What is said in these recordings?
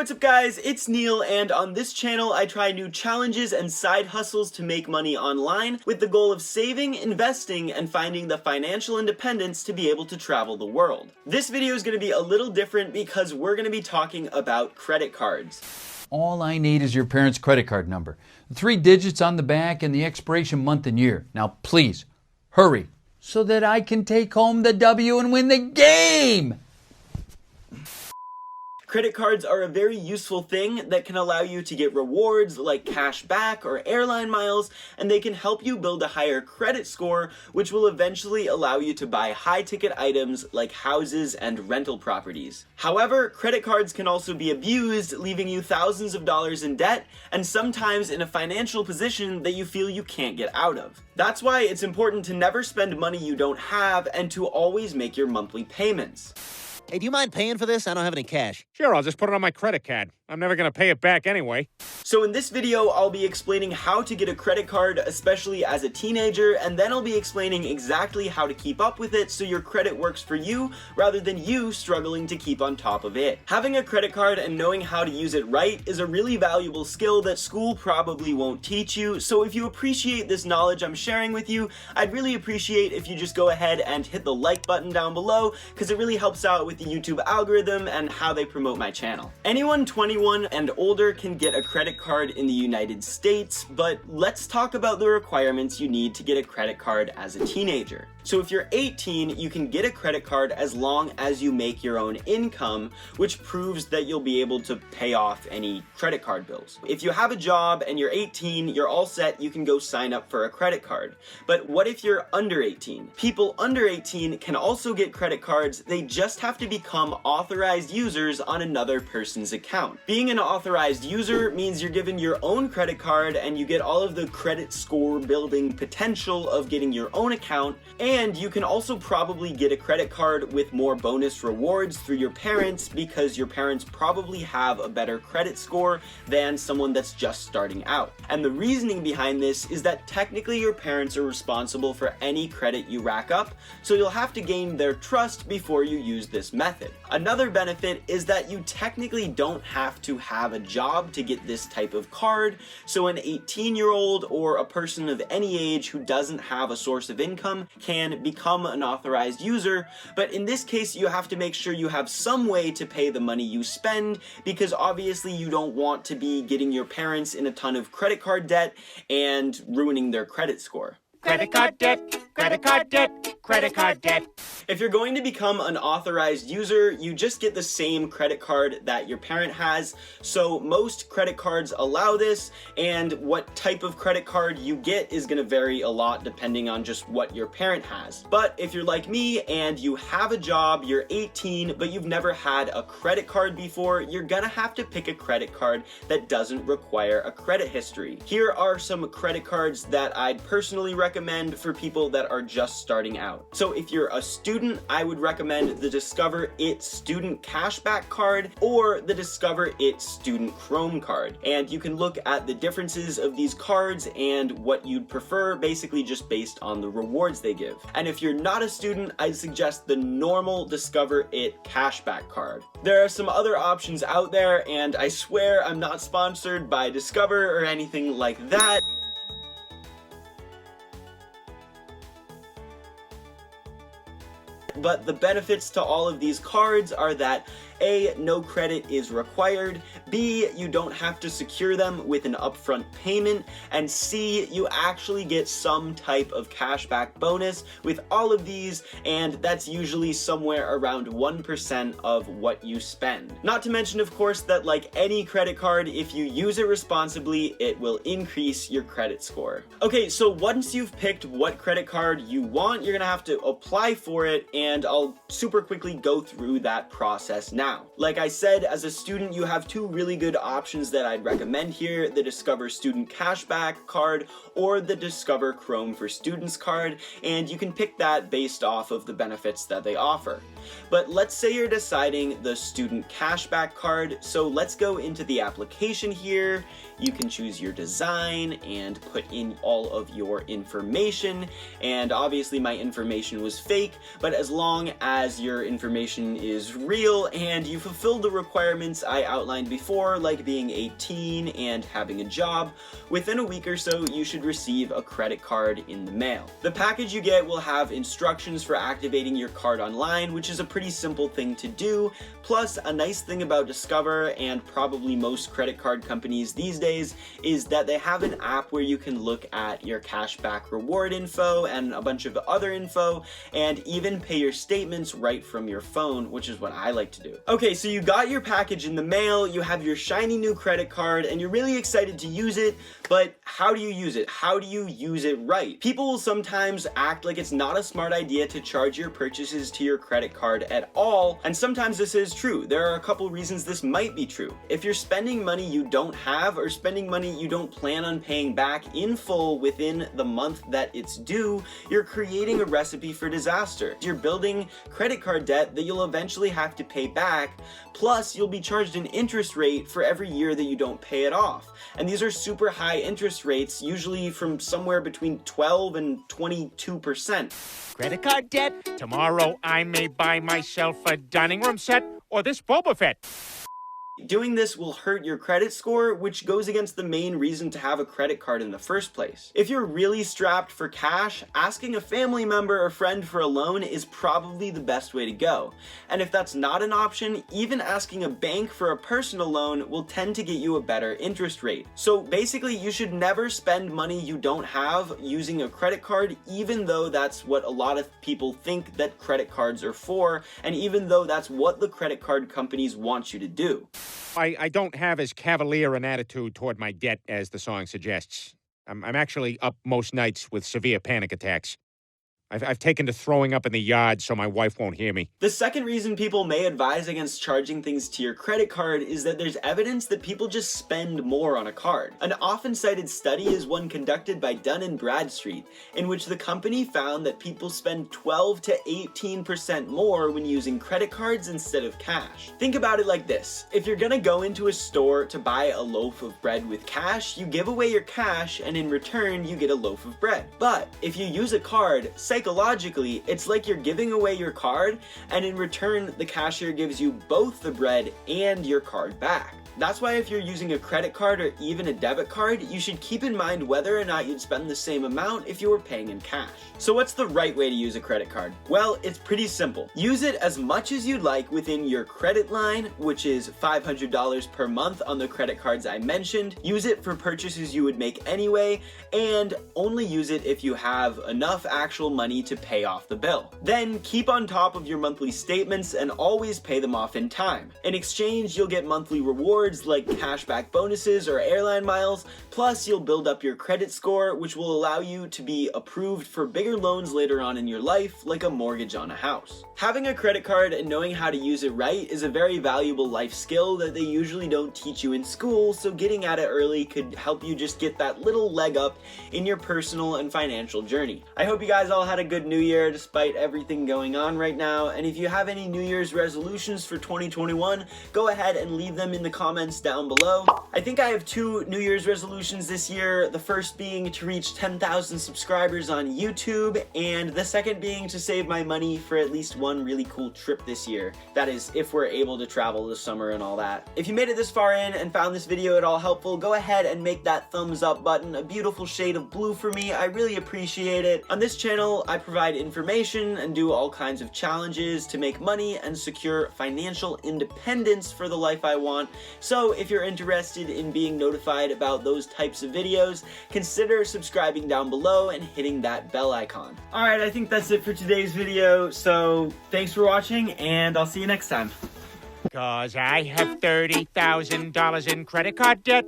what's up guys, it's Neil, and on this channel I try new challenges and side hustles to make money online with the goal of saving, investing, and finding the financial independence to be able to travel the world. This video is going to be a little different because we're going to be talking about credit cards. All I need is your parents' credit card number, the 3 digits on the back, and the expiration month and year. Now please, hurry, so that I can take home the W and win the game! Credit cards are a very useful thing that can allow you to get rewards like cash back or airline miles, and they can help you build a higher credit score, which will eventually allow you to buy high-ticket items like houses and rental properties. However, credit cards can also be abused, leaving you thousands of dollars in debt, and sometimes in a financial position that you feel you can't get out of. That's why it's important to never spend money you don't have and to always make your monthly payments. Hey, do you mind paying for this? I don't have any cash. Sure, I'll just put it on my credit card. I'm never gonna pay it back anyway. So in this video, I'll be explaining how to get a credit card, especially as a teenager, and then I'll be explaining exactly how to keep up with it so your credit works for you rather than you struggling to keep on top of it. Having a credit card and knowing how to use it right is a really valuable skill that school probably won't teach you, so if you appreciate this knowledge I'm sharing with you, I'd really appreciate if you just go ahead and hit the like button down below, because it really helps out with the YouTube algorithm and how they promote my channel. Anyone 21 and older can get a credit card in the United States, but let's talk about the requirements you need to get a credit card as a teenager. So if you're 18, you can get a credit card as long as you make your own income, which proves that you'll be able to pay off any credit card bills. If you have a job and you're 18, you're all set, you can go sign up for a credit card. But what if you're under 18? People under 18 can also get credit cards, they just have to become authorized users on another person's account. Being an authorized user means you're given your own credit card and you get all of the credit score building potential of getting your own account, and you can also probably get a credit card with more bonus rewards through your parents because your parents probably have a better credit score than someone that's just starting out. And the reasoning behind this is that technically your parents are responsible for any credit you rack up, so you'll have to gain their trust before you use this method. Another benefit is that you technically don't have to have a job to get this type of card, so an 18-year-old or a person of any age who doesn't have a source of income can become an authorized user, but in this case you have to make sure you have some way to pay the money you spend, because obviously you don't want to be getting your parents in a ton of credit card debt and ruining their credit score. Credit card debt, credit card debt, credit card debt. If you're going to become an authorized user, you just get the same credit card that your parent has. So most credit cards allow this, and what type of credit card you get is going to vary a lot depending on just what your parent has. But if you're like me and you have a job, you're 18, but you've never had a credit card before, you're gonna have to pick a credit card that doesn't require a credit history. Here are some credit cards that I'd personally recommend for people that are just starting out. So if you're a student, I would recommend the Discover It Student Cashback Card or the Discover It Student Chrome Card. And you can look at the differences of these cards and what you'd prefer, basically just based on the rewards they give. And if you're not a student, I'd suggest the normal Discover It Cashback Card. There are some other options out there, and I swear I'm not sponsored by Discover or anything like that. But the benefits to all of these cards are that A, no credit is required, B, you don't have to secure them with an upfront payment, and C, you actually get some type of cashback bonus with all of these, and that's usually somewhere around 1% of what you spend. Not to mention, of course, that like any credit card, if you use it responsibly, it will increase your credit score. Okay, so once you've picked what credit card you want, you're gonna have to apply for it, and I'll super quickly go through that process now. Like I said, as a student, you have 2 really good options that I'd recommend here, the Discover Student Cashback Card or the Discover Chrome for Students card, and you can pick that based off of the benefits that they offer. But let's say you're deciding the student cashback card, so let's go into the application here. You can choose your design and put in all of your information, and obviously my information was fake, but as long as your information is real and you fulfill the requirements I outlined before, like being 18 and having a job, within a week or so you should receive a credit card in the mail. The package you get will have instructions for activating your card online, which is a pretty simple thing to do. Plus, a nice thing about Discover and probably most credit card companies these days is that they have an app where you can look at your cashback reward info and a bunch of other info, and even pay your statements right from your phone, which is what I like to do. Okay, so you got your package in the mail, you have your shiny new credit card, and you're really excited to use it, but how do you use it? How do you use it right? People will sometimes act like it's not a smart idea to charge your purchases to your credit card at all, and sometimes this is true. There are a couple reasons this might be true. If you're spending money you don't have, or spending money you don't plan on paying back in full within the month that it's due, you're creating a recipe for disaster. You're building credit card debt that you'll eventually have to pay back, plus you'll be charged an interest rate for every year that you don't pay it off. And these are super high interest rates, usually from somewhere between 12 and 22%. Credit card debt. Tomorrow I may buy myself a dining room set or this Boba Fett. Doing this will hurt your credit score, which goes against the main reason to have a credit card in the first place. If you're really strapped for cash, asking a family member or friend for a loan is probably the best way to go. And if that's not an option, even asking a bank for a personal loan will tend to get you a better interest rate. So basically, you should never spend money you don't have using a credit card, even though that's what a lot of people think that credit cards are for, and even though that's what the credit card companies want you to do. I don't have as cavalier an attitude toward my debt as the song suggests. I'm actually up most nights with severe panic attacks. I've taken to throwing up in the yard so my wife won't hear me. The second reason people may advise against charging things to your credit card is that there's evidence that people just spend more on a card. An often cited study is one conducted by Dun & Bradstreet, in which the company found that people spend 12 to 18% more when using credit cards instead of cash. Think about it like this. If you're gonna go into a store to buy a loaf of bread with cash, you give away your cash and in return you get a loaf of bread. But if you use a card, psychologically, it's like you're giving away your card, and in return, the cashier gives you both the bread and your card back. That's why if you're using a credit card or even a debit card, you should keep in mind whether or not you'd spend the same amount if you were paying in cash. So what's the right way to use a credit card? Well, it's pretty simple. Use it as much as you'd like within your credit line, which is $500 per month on the credit cards I mentioned. Use it for purchases you would make anyway, and only use it if you have enough actual money to pay off the bill. Then keep on top of your monthly statements and always pay them off in time. In exchange, you'll get monthly rewards like cashback bonuses or airline miles, plus you'll build up your credit score, which will allow you to be approved for bigger loans later on in your life, like a mortgage on a house. Having a credit card and knowing how to use it right is a very valuable life skill that they usually don't teach you in school, so getting at it early could help you just get that little leg up in your personal and financial journey. I hope you guys all had a good New Year despite everything going on right now, and if you have any New Year's resolutions for 2021, go ahead and leave them in the comments down below. I think I have 2 New Year's resolutions this year, the first being to reach 10,000 subscribers on YouTube, and the second being to save my money for at least one really cool trip this year. That is, if we're able to travel this summer and all that. If you made it this far in and found this video at all helpful, go ahead and make that thumbs up button a beautiful shade of blue for me. I really appreciate it. On this channel, I provide information and do all kinds of challenges to make money and secure financial independence for the life I want. So if you're interested in being notified about those types of videos, consider subscribing down below and hitting that bell icon. Alright, I think that's it for today's video, so thanks for watching, and I'll see you next time. 'Cause I have $30,000 in credit card debt.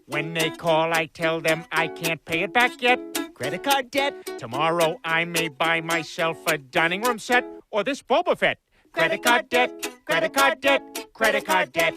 When they call, I tell them I can't pay it back yet. Credit card debt. Tomorrow I may buy myself a dining room set or this Boba Fett. Credit card debt, credit card debt, credit card debt.